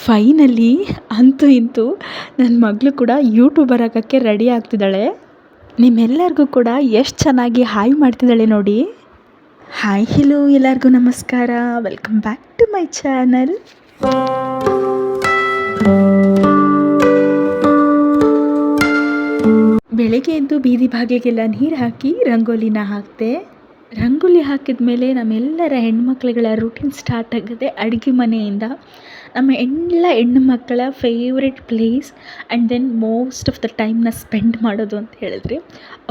Finally ಅಂತೂ ಇಂತೂ ನನ್ನ ಮಗಳು ಕೂಡ ಯೂಟ್ಯೂಬರ್ ಆಗೋಕ್ಕೆ ರೆಡಿ ಆಗ್ತಿದ್ದಾಳೆ. ನಿಮ್ಮೆಲ್ಲರಿಗೂ ಕೂಡ ಎಷ್ಟು ಚೆನ್ನಾಗಿ ಹಾಯ್ ಮಾಡ್ತಿದ್ದಾಳೆ ನೋಡಿ. ಹಾಯ್ ಹೆಲೋ ಎಲ್ಲರಿಗೂ ನಮಸ್ಕಾರ, welcome back to my channel. ಬೆಳಗ್ಗೆ ಎದ್ದು ಬೀದಿ ಬಾಗಿಲಿಗೆಲ್ಲ ನೀರು ಹಾಕಿ ರಂಗೋಲಿನ ಹಾಕಿದೆ. ರಂಗೋಲಿ ಹಾಕಿದ ಮೇಲೆ ನಮ್ಮೆಲ್ಲರ ಹೆಣ್ಮಕ್ಳುಗಳ ರೂಟೀನ್ ಸ್ಟಾರ್ಟ್ ಆಗುತ್ತೆ ಅಡುಗೆ ಮನೆಯಿಂದ. ನಮ್ಮ ಎಲ್ಲ ಹೆಣ್ಣು ಮಕ್ಕಳ favourite place and then most of the ಟೈಮ್ನ ಸ್ಪೆಂಡ್ ಮಾಡೋದು ಅಂತ ಹೇಳಿದ್ರೆ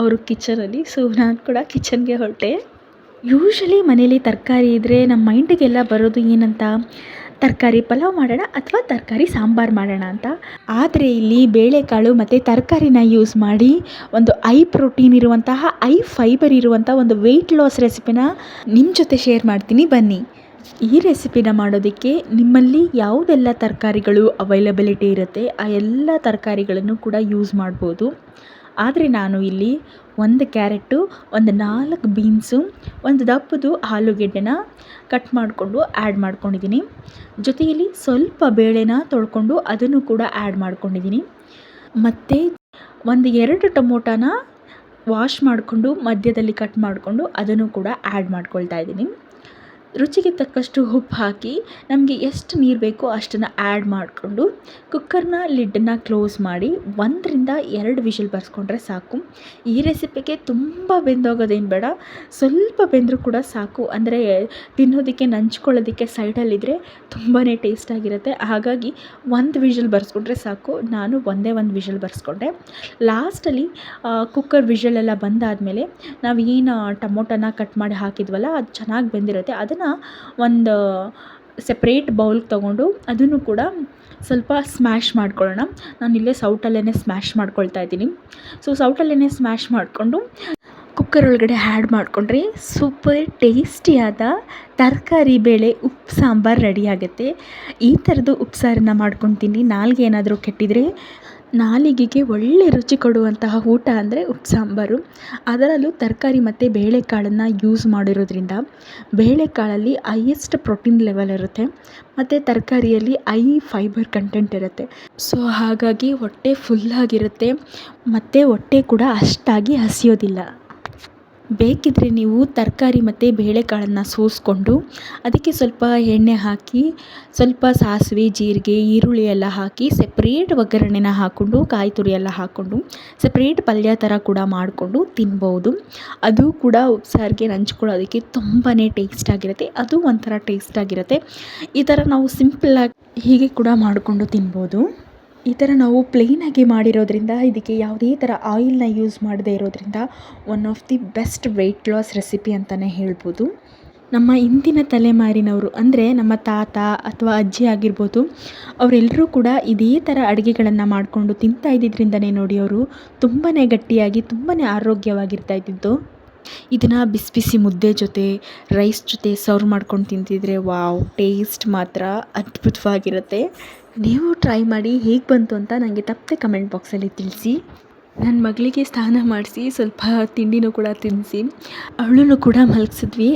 ಅವರು ಕಿಚನಲ್ಲಿ. ಸೊ ನಾನು ಕೂಡ ಕಿಚನ್ಗೆ ಹೊರಟೆ. ಯೂಶ್ವಲಿ ಮನೇಲಿ ತರಕಾರಿ ಇದ್ದರೆ ನಮ್ಮ ಮೈಂಡಿಗೆಲ್ಲ ಬರೋದು ಏನಂತ, ತರಕಾರಿ ಪಲಾವ್ ಮಾಡೋಣ ಅಥವಾ ತರಕಾರಿ ಸಾಂಬಾರು ಮಾಡೋಣ ಅಂತ. ಆದರೆ ಇಲ್ಲಿ ಬೇಳೆಕಾಳು ಮತ್ತು ತರಕಾರಿನ ಯೂಸ್ ಮಾಡಿ ಒಂದು ಪ್ರೋಟೀನ್ ಇರುವಂತಹ ಫೈಬರ್ ಇರುವಂಥ ಒಂದು ವೆಯ್ಟ್ ಲಾಸ್ ರೆಸಿಪಿನ ನಿಮ್ಮ ಜೊತೆ ಶೇರ್ ಮಾಡ್ತೀನಿ ಬನ್ನಿ. ಈ ರೆಸಿಪಿನ ಮಾಡೋದಕ್ಕೆ ನಿಮ್ಮಲ್ಲಿ ಯಾವುದೆಲ್ಲ ತರಕಾರಿಗಳು ಅವೈಲಬಿಲಿಟಿ ಇರುತ್ತೆ ಆ ಎಲ್ಲ ತರಕಾರಿಗಳನ್ನು ಕೂಡ ಯೂಸ್ ಮಾಡ್ಬೋದು. ಆದರೆ ನಾನು ಇಲ್ಲಿ 1 ಕ್ಯಾರೆಟು, ಒಂದು 4 ಬೀನ್ಸು, ಒಂದು ದಪ್ಪದು ಆಲೂಗೆಡ್ಡೆನ ಕಟ್ ಮಾಡಿಕೊಂಡು ಆ್ಯಡ್ ಮಾಡ್ಕೊಂಡಿದ್ದೀನಿ. ಜೊತೆಯಲ್ಲಿ ಸ್ವಲ್ಪ ಬೇಳೆನ ತೊಳ್ಕೊಂಡು ಅದನ್ನು ಕೂಡ ಆ್ಯಡ್ ಮಾಡ್ಕೊಂಡಿದ್ದೀನಿ. ಮತ್ತು ಒಂದು 2 ಟೊಮೊಟೊನ ವಾಶ್ ಮಾಡಿಕೊಂಡು ಮಧ್ಯದಲ್ಲಿ ಕಟ್ ಮಾಡಿಕೊಂಡು ಅದನ್ನು ಕೂಡ ಆ್ಯಡ್ ಮಾಡ್ಕೊಳ್ತಾ ಇದ್ದೀನಿ. ರುಚಿಗೆ ತಕ್ಕಷ್ಟು ಉಪ್ಪು ಹಾಕಿ ನಮಗೆ ಎಷ್ಟು ನೀರು ಬೇಕೋ ಅಷ್ಟನ್ನು ಆ್ಯಡ್ ಮಾಡಿಕೊಂಡು ಕುಕ್ಕರ್ನ ಲಿಡ್ಡನ್ನು ಕ್ಲೋಸ್ ಮಾಡಿ 1-2 ವಿಷಲ್ ಬರ್ಸ್ಕೊಂಡ್ರೆ ಸಾಕು. ಈ ರೆಸಿಪಿಗೆ ತುಂಬ ಬೆಂದೋಗೋದೇನು ಬೇಡ, ಸ್ವಲ್ಪ ಬೆಂದರೂ ಕೂಡ ಸಾಕು. ಅಂದರೆ ತಿನ್ನೋದಕ್ಕೆ ನಂಚ್ಕೊಳ್ಳೋದಕ್ಕೆ ಸೈಡಲ್ಲಿದ್ದರೆ ತುಂಬಾ ಟೇಸ್ಟಾಗಿರುತ್ತೆ. ಹಾಗಾಗಿ 1 ವಿಷಲ್ ಬರ್ಸ್ಕೊಂಡ್ರೆ ಸಾಕು. ನಾನು ಒಂದೇ 1 ವಿಷಲ್ ಬರ್ಸ್ಕೊಂಡೆ. ಲಾಸ್ಟಲ್ಲಿ ಕುಕ್ಕರ್ ವಿಷಲೆಲ್ಲ ಬಂದಾದಮೇಲೆ ನಾವು ಏನು ಟೊಮೊಟೊನ ಕಟ್ ಮಾಡಿ ಹಾಕಿದ್ವಲ್ಲ ಅದು ಚೆನ್ನಾಗಿ ಬೆಂದಿರುತ್ತೆ. ಅದನ್ನು ಒಂದು ಸೆಪ್ರೇಟ್ ಬೌಲ್ಗೆ ತೊಗೊಂಡು ಅದನ್ನು ಕೂಡ ಸ್ವಲ್ಪ ಸ್ಮ್ಯಾಶ್ ಮಾಡ್ಕೊಳ್ಳೋಣ. ನಾನಿಲ್ಲೇ ಸೌಟಲ್ಲೇ ಸ್ಮ್ಯಾಶ್ ಮಾಡ್ಕೊಳ್ತಾ ಇದ್ದೀನಿ. ಸೊ ಸೌಟಲ್ಲೇ ಸ್ಮ್ಯಾಶ್ ಮಾಡಿಕೊಂಡು ಕುಕ್ಕರ್ ಒಳಗಡೆ ಆ್ಯಡ್ ಮಾಡಿಕೊಂಡ್ರೆ ಸೂಪರ್ ಟೇಸ್ಟಿಯಾದ ತರಕಾರಿ ಬೇಳೆ ಉಪ್ಪು ಸಾಂಬಾರು ರೆಡಿ ಆಗುತ್ತೆ. ಈ ಥರದ್ದು ಉಪ್ಸಾರನ್ನ ಮಾಡ್ಕೊತೀನಿ. ನಾಲ್ಗೆ ಏನಾದರೂ ಕೆಟ್ಟಿದರೆ ನಾಲಿಗೆಗೆ ಒಳ್ಳೆ ರುಚಿ ಕೊಡುವಂತಹ ಊಟ ಅಂದರೆ ಉಪ್ಪು ಸಾಂಬಾರು. ಅದರಲ್ಲೂ ತರಕಾರಿ ಮತ್ತು ಬೇಳೆಕಾಳನ್ನು ಯೂಸ್ ಮಾಡಿರೋದ್ರಿಂದ ಬೇಳೆಕಾಳಲ್ಲಿ ಹೈಯೆಸ್ಟ್ ಪ್ರೋಟೀನ್ ಲೆವೆಲ್ ಇರುತ್ತೆ ಮತ್ತು ತರಕಾರಿಯಲ್ಲಿ ಫೈಬರ್ ಕಂಟೆಂಟ್ ಇರುತ್ತೆ. ಸೊ ಹಾಗಾಗಿ ಹೊಟ್ಟೆ ಫುಲ್ಲಾಗಿರುತ್ತೆ ಮತ್ತು ಹೊಟ್ಟೆ ಕೂಡ ಅಷ್ಟಾಗಿ ಹಸಿಯೋದಿಲ್ಲ. ಬೇಕಿದ್ದರೆ ನೀವು ತರಕಾರಿ ಮತ್ತು ಬೇಳೆಕಾಳನ್ನು ಸೋಸಿಕೊಂಡು ಅದಕ್ಕೆ ಸ್ವಲ್ಪ ಎಣ್ಣೆ ಹಾಕಿ ಸ್ವಲ್ಪ ಸಾಸಿವೆ, ಜೀರಿಗೆ, ಈರುಳ್ಳಿ ಎಲ್ಲ ಹಾಕಿ ಸೆಪ್ರೇಟ್ ಒಗ್ಗರಣೆನ ಹಾಕ್ಕೊಂಡು ಕಾಯಿ ತುರಿ ಎಲ್ಲ ಹಾಕ್ಕೊಂಡು ಸೆಪ್ರೇಟ್ ಪಲ್ಯ ಥರ ಕೂಡ ಮಾಡಿಕೊಂಡು ತಿನ್ಬೋದು. ಅದು ಕೂಡ ಉಪ್ಸಾರಿಗೆ ನಂಚ್ಕೊಳ್ಳೋದಕ್ಕೆ ತುಂಬಾ ಟೇಸ್ಟಾಗಿರುತ್ತೆ. ಅದು ಒಂಥರ ಟೇಸ್ಟಾಗಿರುತ್ತೆ. ಈ ಥರ ನಾವು ಸಿಂಪಲ್ಲಾಗಿ ಹೀಗೆ ಕೂಡ ಮಾಡಿಕೊಂಡು ತಿನ್ಬೋದು. ಈ ಥರ ನಾವು ಪ್ಲೇನಾಗಿ ಮಾಡಿರೋದ್ರಿಂದ ಇದಕ್ಕೆ ಯಾವುದೇ ಥರ ಆಯಿಲ್ನ ಯೂಸ್ ಮಾಡದೇ ಇರೋದ್ರಿಂದ one of the best weight loss recipe ಅಂತಲೇ ಹೇಳ್ಬೋದು. ನಮ್ಮ ಇಂದಿನ ತಲೆಮಾರಿನವರು ಅಂದರೆ ನಮ್ಮ ತಾತ ಅಥವಾ ಅಜ್ಜಿ ಆಗಿರ್ಬೋದು, ಅವರೆಲ್ಲರೂ ಕೂಡ ಇದೇ ಥರ ಅಡುಗೆಗಳನ್ನು ಮಾಡಿಕೊಂಡು ತಿಂತಾ ಇದ್ದಿದ್ದರಿಂದನೇ ನೋಡಿ ಅವರು ತುಂಬಾ ಗಟ್ಟಿಯಾಗಿ ತುಂಬಾ ಆರೋಗ್ಯವಾಗಿರ್ತಾ ಇದ್ದಿದ್ದು. ಇದನ್ನು ಬಿಸಿ ಬಿಸಿ ಮುದ್ದೆ ಜೊತೆ ರೈಸ್ ಜೊತೆ ಸರ್ವ್ ಮಾಡ್ಕೊಂಡು ತಿಂತಿದ್ರೆ ವಾವ್, ಟೇಸ್ಟ್ ಮಾತ್ರ ಅದ್ಭುತವಾಗಿರುತ್ತೆ. ನೀವು ಟ್ರೈ ಮಾಡಿ ಹೇಗೆ ಬಂತು ಅಂತ ನನಗೆ ತಪ್ಪದೆ ಕಮೆಂಟ್ ಬಾಕ್ಸಲ್ಲಿ ತಿಳಿಸಿ. ನನ್ನ ಮಗಳಿಗೆ ಸ್ನಾನ ಮಾಡಿಸಿ ಸ್ವಲ್ಪ ತಿಂಡಿನೂ ಕೂಡ ತಿನ್ನಿಸಿ ಅವಳನ್ನು ಕೂಡ ಮಲಗಿಸಿದ್ವಿ.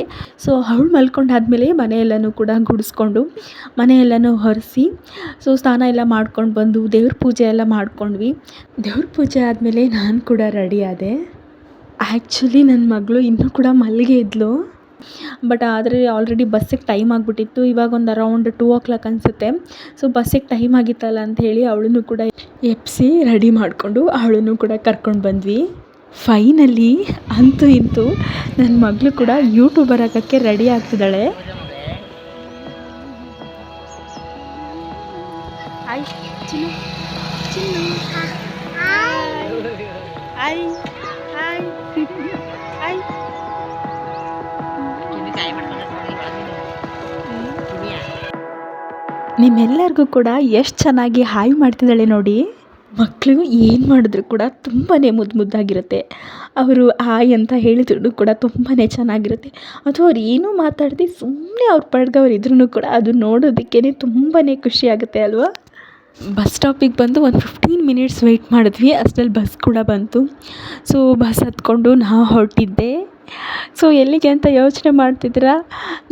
ಸೊ ಅವಳು ಮಲ್ಕೊಂಡಾದ್ಮೇಲೆ ಮನೆಯೆಲ್ಲನೂ ಕೂಡ ಗುಡಿಸ್ಕೊಂಡು ಮನೆಯೆಲ್ಲನೂ ಒರೆಸಿ ಸೊ ಸ್ನಾನ ಎಲ್ಲ ಮಾಡ್ಕೊಂಡು ಬಂದು ದೇವ್ರ ಪೂಜೆ ಎಲ್ಲ ಮಾಡ್ಕೊಂಡ್ವಿ. ದೇವ್ರ ಪೂಜೆ ಆದಮೇಲೆ ನಾನು ಕೂಡ ರೆಡಿ ಆದೆ. ಆ್ಯಕ್ಚುಲಿ ನನ್ನ ಮಗಳು ಇನ್ನೂ ಕೂಡ ಮಲಗೇ ಇದ್ಲು. ಬಟ್ ಆದರೆ ಆಲ್ರೆಡಿ ಬಸ್ಸಿಗೆ ಟೈಮ್ ಆಗಿಬಿಟ್ಟಿತ್ತು. ಇವಾಗ ಒಂದು ಅರೌಂಡ್ 2 o'clock ಅನಿಸುತ್ತೆ. ಸೊ ಬಸ್ಸಿಗೆ ಟೈಮ್ ಆಗಿತ್ತಲ್ಲ ಅಂಥೇಳಿ ಅವಳನ್ನು ಕೂಡ ಎಬ್ಬಿಸಿ ರೆಡಿ ಮಾಡಿಕೊಂಡು ಅವಳನ್ನು ಕೂಡ ಕರ್ಕೊಂಡು ಬಂದ್ವಿ. ಫೈನಲಿ ಅಂತೂ ಇಂತೂ ನನ್ನ ಮಗಳು ಕೂಡ ಯೂಟ್ಯೂಬರ್ ಆಗೋಕ್ಕೆ ರೆಡಿ ಆಗ್ತಿದ್ದಾಳೆ. ಹಾಯ್ ಚಿನ್ನು, ಚಿನ್ನು ಹಾಯ್ ಹಾಯ್ ಹಾಯ್ ಹಾಯ್. ನಿಮ್ಮೆಲ್ಲರಿಗೂ ಕೂಡ ಎಷ್ಟು ಚೆನ್ನಾಗಿ ಹಾಯ್ ಮಾಡ್ತಿದ್ದಾಳೆ ನೋಡಿ. ಮಕ್ಕಳು ಏನು ಮಾಡಿದ್ರು ಕೂಡ ತುಂಬಾ ಮುದ್ದಾಗಿರುತ್ತೆ. ಅವರು ಹಾಯ್ ಅಂತ ಹೇಳಿದ್ರು ಕೂಡ ತುಂಬಾ ಚೆನ್ನಾಗಿರುತ್ತೆ. ಅದು ಅವ್ರು ಏನೂ ಮಾತಾಡದೆ ಸುಮ್ಮನೆ ಅವ್ರ ಪಾಡ್ಗೆ ಅವ್ರು ಇದ್ರೂ ಕೂಡ ಅದು ನೋಡೋದಕ್ಕೇ ತುಂಬಾ ಖುಷಿಯಾಗುತ್ತೆ ಅಲ್ವಾ. ಬಸ್ ಸ್ಟಾಪಿಗೆ ಬಂದು ಒಂದು 15 ಮಿನಿಟ್ಸ್ ವೆಯ್ಟ್ ಮಾಡಿದ್ವಿ. ಅಷ್ಟರಲ್ಲಿ ಬಸ್ ಕೂಡ ಬಂತು. ಸೊ ಬಸ್ ಹತ್ಕೊಂಡು ನಾವು ಹೊರಟಿದ್ದೆ ಸೊ ಎಲ್ಲಿಗೆ ಅಂತ ಯೋಚನೆ ಮಾಡ್ತಿದ್ದೀರಾ?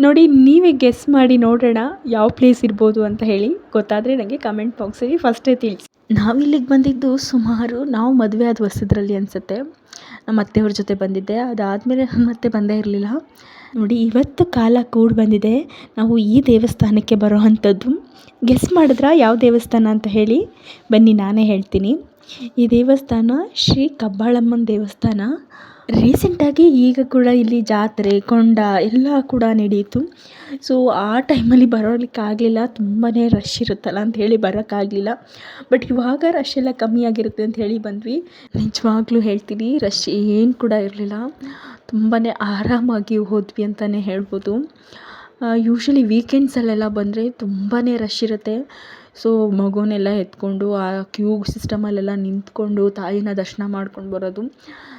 ನೋಡಿ, ನೀವೇ ಗೆಸ್ ಮಾಡಿ ನೋಡೋಣ ಯಾವ ಪ್ಲೇಸ್ ಇರ್ಬೋದು ಅಂತ ಹೇಳಿ. ಗೊತ್ತಾದರೆ ನನಗೆ ಕಮೆಂಟ್ ಬಾಕ್ಸಲ್ಲಿ ಫಸ್ಟೇ ತಿಳಿಸಿ. ನಾವಿಲ್ಲಿಗೆ ಬಂದಿದ್ದು ಸುಮಾರು ನಾವು ಮದುವೆ ಆದ ಹೊಸದ್ರಲ್ಲಿ ಅನಿಸುತ್ತೆ. ನಮ್ಮ ಅತ್ತೆಯವ್ರ ಜೊತೆ ಬಂದಿದ್ದೆ. ಅದಾದಮೇಲೆ ನಾನು ಮತ್ತೆ ಬಂದೇ ಇರಲಿಲ್ಲ. ನೋಡಿ, ಇವತ್ತು ಕಾಲ ಕೂಡಿ ಬಂದಿದೆ ನಾವು ಈ ದೇವಸ್ಥಾನಕ್ಕೆ ಬರೋ ಅಂಥದ್ದು. ಗೆಸ್ ಮಾಡಿದ್ರಾ ಯಾವ ದೇವಸ್ಥಾನ ಅಂತ ಹೇಳಿ? ಬನ್ನಿ ನಾನೇ ಹೇಳ್ತೀನಿ. ಈ ದೇವಸ್ಥಾನ ಶ್ರೀ ಕಬ್ಬಾಳಮ್ಮನ ದೇವಸ್ಥಾನ. ರೀಸೆಂಟಾಗಿ ಈಗ ಕೂಡ ಇಲ್ಲಿ ಜಾತ್ರೆ ಕೊಂಡ ಎಲ್ಲ ಕೂಡ ನಡೆಯಿತು. ಸೊ ಆ ಟೈಮಲ್ಲಿ ಬರೋಲಿಕ್ಕಾಗಲಿಲ್ಲ, ತುಂಬಾ ರಶ್ ಇರುತ್ತಲ್ಲ ಅಂತ ಹೇಳಿ ಬರೋಕ್ಕಾಗಲಿಲ್ಲ. ಬಟ್ ಇವಾಗ ರಶ್ ಎಲ್ಲ ಕಮ್ಮಿ ಆಗಿರುತ್ತೆ ಅಂತ ಹೇಳಿ ಬಂದ್ವಿ. ನಿಜವಾಗ್ಲೂ ಹೇಳ್ತೀನಿ, ರಶ್ ಏನು ಕೂಡ ಇರಲಿಲ್ಲ. ತುಂಬಾ ಆರಾಮಾಗಿ ಹೋದ್ವಿ ಅಂತಲೇ ಹೇಳ್ಬೋದು. ಯೂಶ್ವಲಿ ವೀಕೆಂಡ್ಸಲ್ಲೆಲ್ಲ ಬಂದರೆ ತುಂಬಾ ರಶ್ ಇರುತ್ತೆ. ಸೊ ಮಗುನೆಲ್ಲ ಎತ್ಕೊಂಡು ಆ ಕ್ಯೂ ಸಿಸ್ಟಮಲ್ಲೆಲ್ಲ ನಿಂತ್ಕೊಂಡು ತಾಯಿನ ದರ್ಶನ ಮಾಡ್ಕೊಂಡು ಬರೋದು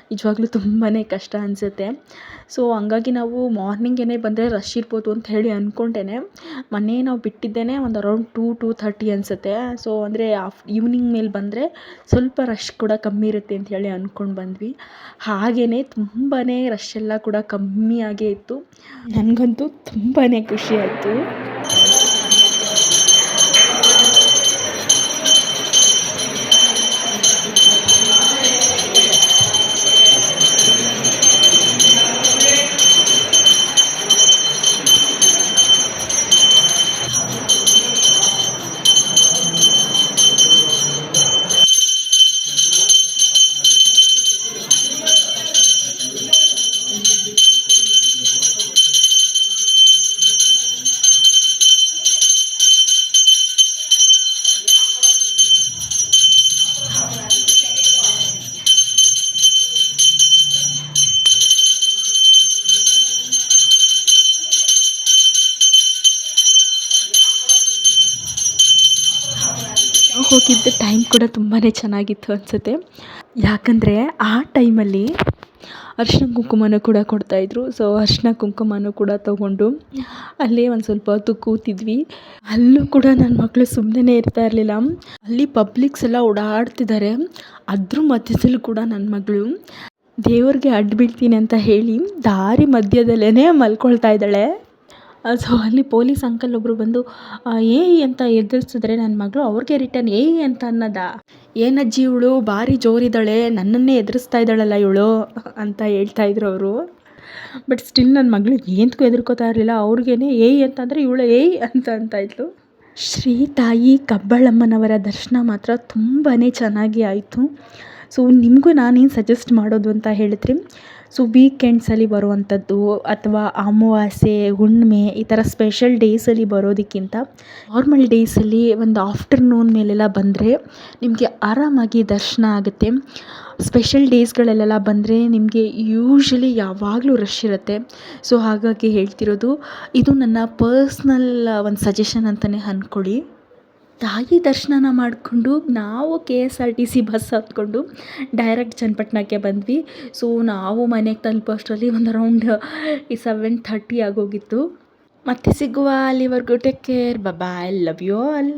ನಿಜವಾಗ್ಲೂ ತುಂಬಾ ಕಷ್ಟ ಅನಿಸುತ್ತೆ. ಸೊ ಹಂಗಾಗಿ ನಾವು ಮಾರ್ನಿಂಗೇ ಬಂದರೆ ರಶ್ ಇರ್ಬೋದು ಅಂತ ಹೇಳಿ ಅಂದ್ಕೊಂಡೇನೆ ಮೊನ್ನೆ ನಾವು ಬಿಟ್ಟಿದ್ದೇನೆ ಒಂದು ಅರೌಂಡ್ 2:30 ಅನಿಸುತ್ತೆ. ಸೊ ಅಂದರೆ ಈವ್ನಿಂಗ್ ಮೇಲೆ ಬಂದರೆ ಸ್ವಲ್ಪ ರಶ್ ಕೂಡ ಕಮ್ಮಿ ಇರುತ್ತೆ ಅಂತ ಹೇಳಿ ಅಂದ್ಕೊಂಡು ಬಂದ್ವಿ. ಹಾಗೆಯೇ ತುಂಬಾ ರಶ್ ಎಲ್ಲ ಕೂಡ ಕಮ್ಮಿಯಾಗೇ ಇತ್ತು. ನನಗಂತೂ ತುಂಬಾ ಖುಷಿ ಆಯಿತು. ಹೋಗಿದ್ದ ಟೈಮ್ ಕೂಡ ತುಂಬಾ ಚೆನ್ನಾಗಿತ್ತು ಅನಿಸುತ್ತೆ. ಯಾಕಂದರೆ ಆ ಟೈಮಲ್ಲಿ ಅರಿಶಿನ ಕುಂಕುಮನೂ ಕೂಡ ಕೊಡ್ತಾಯಿದ್ರು. ಸೊ ಅರಿಶಿನ ಕುಂಕುಮನೂ ಕೂಡ ತೊಗೊಂಡು ಅಲ್ಲೇ ಒಂದು ಸ್ವಲ್ಪ ಹೊತ್ತು ಕೂತಿದ್ವಿ. ಅಲ್ಲೂ ಕೂಡ ನನ್ನ ಮಕ್ಕಳು ಸುಮ್ಮನೆ ಇರ್ತಾ ಇರಲಿಲ್ಲ. ಅಲ್ಲಿ ಪಬ್ಲಿಕ್ಸ್ ಎಲ್ಲ ಓಡಾಡ್ತಿದ್ದಾರೆ. ಅದ್ರ ಮಧ್ಯದಲ್ಲೂ ಕೂಡ ನನ್ನ ಮಗಳು ದೇವ್ರಿಗೆ ಅಡ್ಡ ಬೀಳ್ತೀನಿ ಅಂತ ಹೇಳಿ ದಾರಿ ಮಧ್ಯದಲ್ಲೇ ಮಲ್ಕೊಳ್ತಾ ಇದ್ದಾಳೆ. ಸೊ ಅಲ್ಲಿ ಪೊಲೀಸ್ ಅಂಕಲ್ ಒಬ್ಬರು ಬಂದು ಏಯ್ ಅಂತ ಎದುರಿಸಿದ್ರೆ ನನ್ನ ಮಗಳು ಅವ್ರಿಗೆ ರಿಟರ್ನ್ ಏಯ್ ಅಂತ ಅನ್ನೋದಾ? ಏನಜ್ಜಿ ಇವಳು ಭಾರಿ ಜೋರಿದ್ದಾಳೆ, ನನ್ನನ್ನೇ ಎದುರಿಸ್ತಾ ಇದ್ದಾಳಲ್ಲ ಇವಳು ಅಂತ ಹೇಳ್ತಾಯಿದ್ರು ಅವರು. ಬಟ್ ಸ್ಟಿಲ್ ನನ್ನ ಮಗಳು ಏನಕ್ಕೂ ಹೆದರ್ಕೋತಾ ಇರಲಿಲ್ಲ. ಅವ್ರಿಗೇನೆ ಏಯ್ ಅಂತಂದರೆ ಇವಳು ಏಯ್ ಅಂತ ಇದ್ಲು. ಶ್ರೀ ತಾಯಿ ಕಬ್ಬಾಳಮ್ಮನವರ ದರ್ಶನ ಮಾತ್ರ ತುಂಬಾ ಚೆನ್ನಾಗಿ ಆಯಿತು. ಸೊ ನಿಮಗೂ ನಾನೇನು ಸಜೆಸ್ಟ್ ಮಾಡೋದು ಅಂತ ಹೇಳಿದ್ರೆ, ಸೊ ವೀಕೆಂಡ್ಸಲ್ಲಿ ಬರುವಂಥದ್ದು ಅಥವಾ ಅಮಾವಾಸ್ಯೆ ಹುಣ್ಣಿಮೆ ಈ ಥರ ಸ್ಪೆಷಲ್ ಡೇಸಲ್ಲಿ ಬರೋದಕ್ಕಿಂತ ನಾರ್ಮಲ್ ಡೇಸಲ್ಲಿ ಒಂದು ಆಫ್ಟರ್ನೂನ್ ಮೇಲೆಲ್ಲ ಬಂದರೆ ನಿಮಗೆ ಆರಾಮಾಗಿ ದರ್ಶನ ಆಗುತ್ತೆ. ಸ್ಪೆಷಲ್ ಡೇಸ್ಗಳಲ್ಲೆಲ್ಲ ಬಂದರೆ ನಿಮಗೆ ಯೂಶ್ವಲಿ ಯಾವಾಗಲೂ ರಶ್ ಇರುತ್ತೆ. ಸೊ ಹಾಗಾಗಿ ಹೇಳ್ತಿರೋದು, ಇದು ನನ್ನ ಪರ್ಸ್ನಲ್ ಒಂದು ಸಜೆಷನ್ ಅಂತಲೇ ಅಂದ್ಕೊಳ್ಳಿ. ತಾಯಿ ದರ್ಶನ ಮಾಡಿಕೊಂಡು ನಾವು KSRTC ಬಸ್ ಹತ್ಕೊಂಡು ಡೈರೆಕ್ಟ್ ಚನ್ನಪಟ್ಟಣಕ್ಕೆ ಬಂದ್ವಿ. ಸೊ ನಾವು ಮನೆಗೆ ತಲುಪೋ ಅಷ್ಟರಲ್ಲಿ ಒಂದು ಅರೌಂಡ್ 7:30 ಆಗೋಗಿತ್ತು. ಮತ್ತೆ ಸಿಗುವ, ಅಲ್ಲಿವರೆಗೂ take care, bye, love you all.